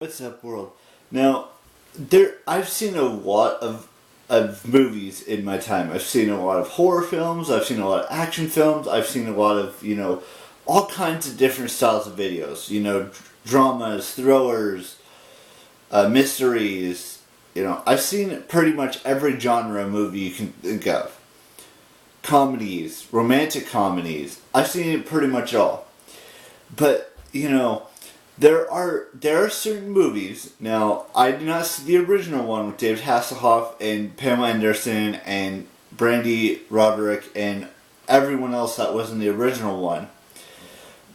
What's up, world? Now, I've seen a lot of movies in my time. I've seen a lot of horror films. I've seen a lot of action films. I've seen a lot of all kinds of different styles of videos. Dramas, thrillers, mysteries. I've seen pretty much every genre of movie you can think of. Comedies, romantic comedies. I've seen it pretty much all. But there are certain movies. Now, I did not see the original one with David Hasselhoff and Pamela Anderson and Brandy Roderick and everyone else that was in the original one.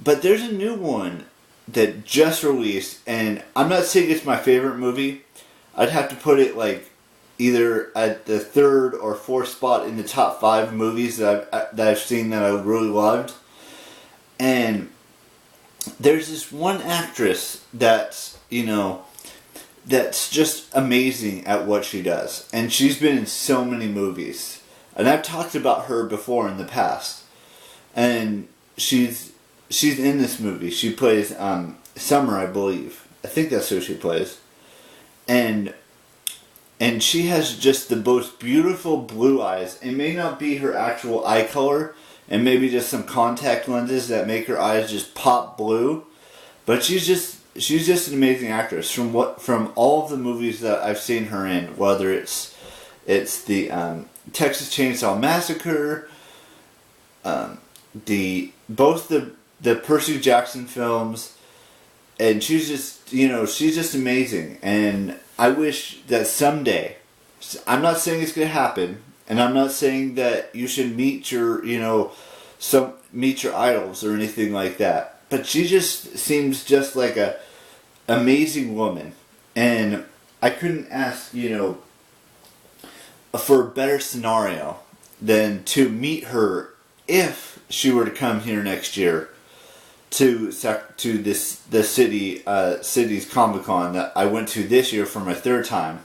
But there's a new one that just released, and I'm not saying it's my favorite movie. I'd have to put it either at the third or fourth spot in the top 5 movies that I've seen that I really loved. And there's this one actress that's just amazing at what she does. And she's been in so many movies. And I've talked about her before in the past. And she's in this movie. She plays Summer, I believe. I think that's who she plays. And she has just the most beautiful blue eyes. It may not be her actual eye color, and maybe just some contact lenses that make her eyes just pop blue. But she's just an amazing actress. From all of the movies that I've seen her in, whether it's the Texas Chainsaw Massacre, both the Percy Jackson films, and she's just amazing. And I wish that someday, I'm not saying it's going to happen, and I'm not saying that you should meet your idols or anything like that. But she just seems just like a amazing woman. And I couldn't ask, for a better scenario than to meet her if she were to come here next year to the city's Comic-Con that I went to this year for my 3rd time.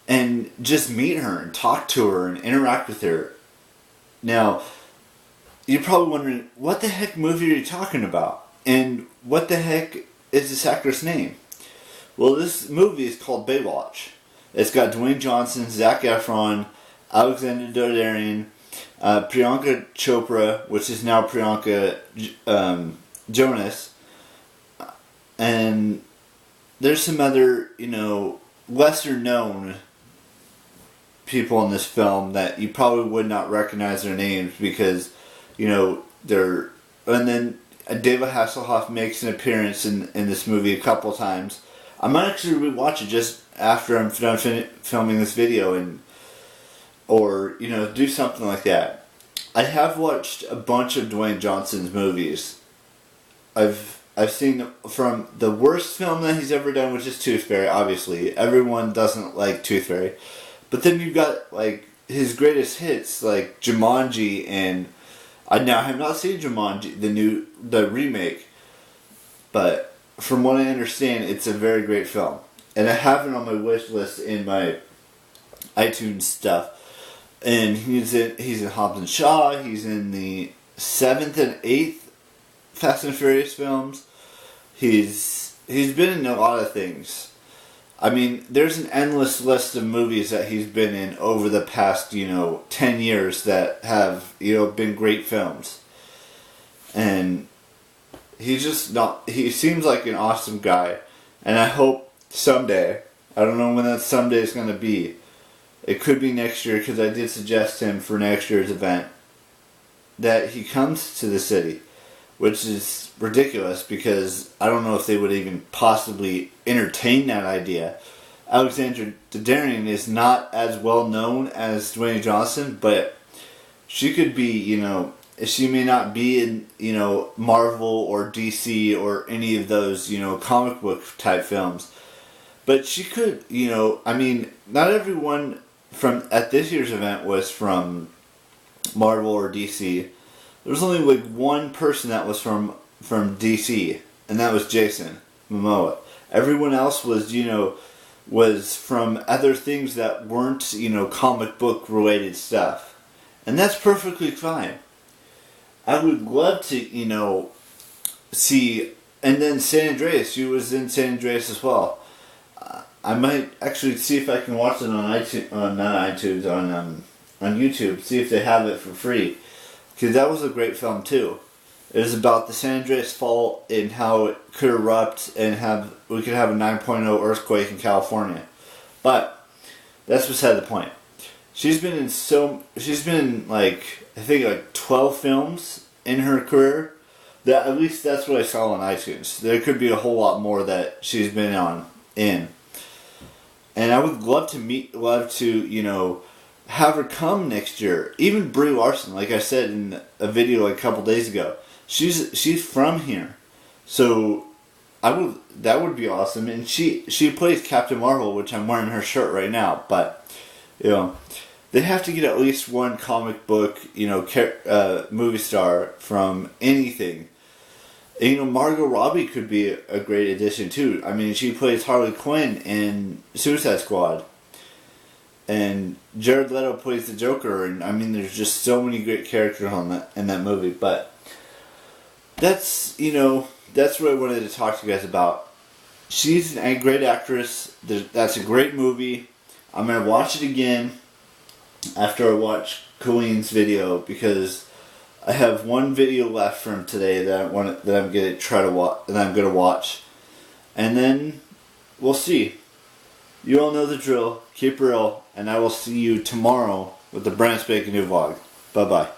And just meet her and talk to her and interact with her. Now, you're probably wondering, what the heck movie are you talking about? And what the heck is this actress' name? Well, this movie is called Baywatch. It's got Dwayne Johnson, Zac Efron, Alexandra Daddario, Priyanka Chopra, which is now Priyanka Jonas. And there's some other, lesser known people in this film that you probably would not recognize their names because, they're... And then David Hasselhoff makes an appearance in this movie a couple times. I might actually rewatch it just after I'm done filming this video or do something like that. I have watched a bunch of Dwayne Johnson's movies. I've seen from the worst film that he's ever done, which is Tooth Fairy, obviously. Everyone doesn't like Tooth Fairy. But then you've got, his greatest hits, like Jumanji, and I have not seen Jumanji, the remake. But from what I understand, it's a very great film. And I have it on my wish list in my iTunes stuff. And he's in Hobbs and Shaw, he's in the 7th and 8th Fast and Furious films. He's been in a lot of things. I mean, there's an endless list of movies that he's been in over the past, 10 years that have, been great films. And he seems like an awesome guy. And I hope someday, I don't know when that someday is going to be. It could be next year, because I did suggest him for next year's event, that he comes to the city. Which is ridiculous because I don't know if they would even possibly entertain that idea. Alexandra Daddario is not as well known as Dwayne Johnson, but she could be, she may not be in, Marvel or DC or any of those, comic book type films. But she could, not everyone at this year's event was from Marvel or DC. There was only one person that was from DC, and that was Jason Momoa. Everyone else was from other things that weren't, comic book related stuff. And that's perfectly fine. I would love to, see And then San Andreas, she was in San Andreas as well. I might actually see if I can watch it on iTunes, not iTunes, on YouTube. See if they have it for free, because that was a great film too. It was about the San Andreas Fault and how it could erupt and we could have a 9.0 earthquake in California. But that's beside the point. She's been in like I think like 12 films in her career. That at least that's what I saw on iTunes. There could be a whole lot more that she's been in. And I would love to have her come next year. Even Brie Larson, like I said in a video like a couple days ago, she's from here, so that would be awesome. And she plays Captain Marvel, which I'm wearing her shirt right now. But they have to get at least one comic book movie star from anything. And, Margot Robbie could be a great addition too. I mean, she plays Harley Quinn in Suicide Squad. And Jared Leto plays the Joker, and I mean, there's just so many great characters in that movie. But that's what I wanted to talk to you guys about. She's a great actress. That's a great movie. I'm gonna watch it again after I watch Colleen's video, because I have one video left from today that I'm gonna watch, and then we'll see. You all know the drill. Keep real, and I will see you tomorrow with the brand spanking new vlog. Bye bye.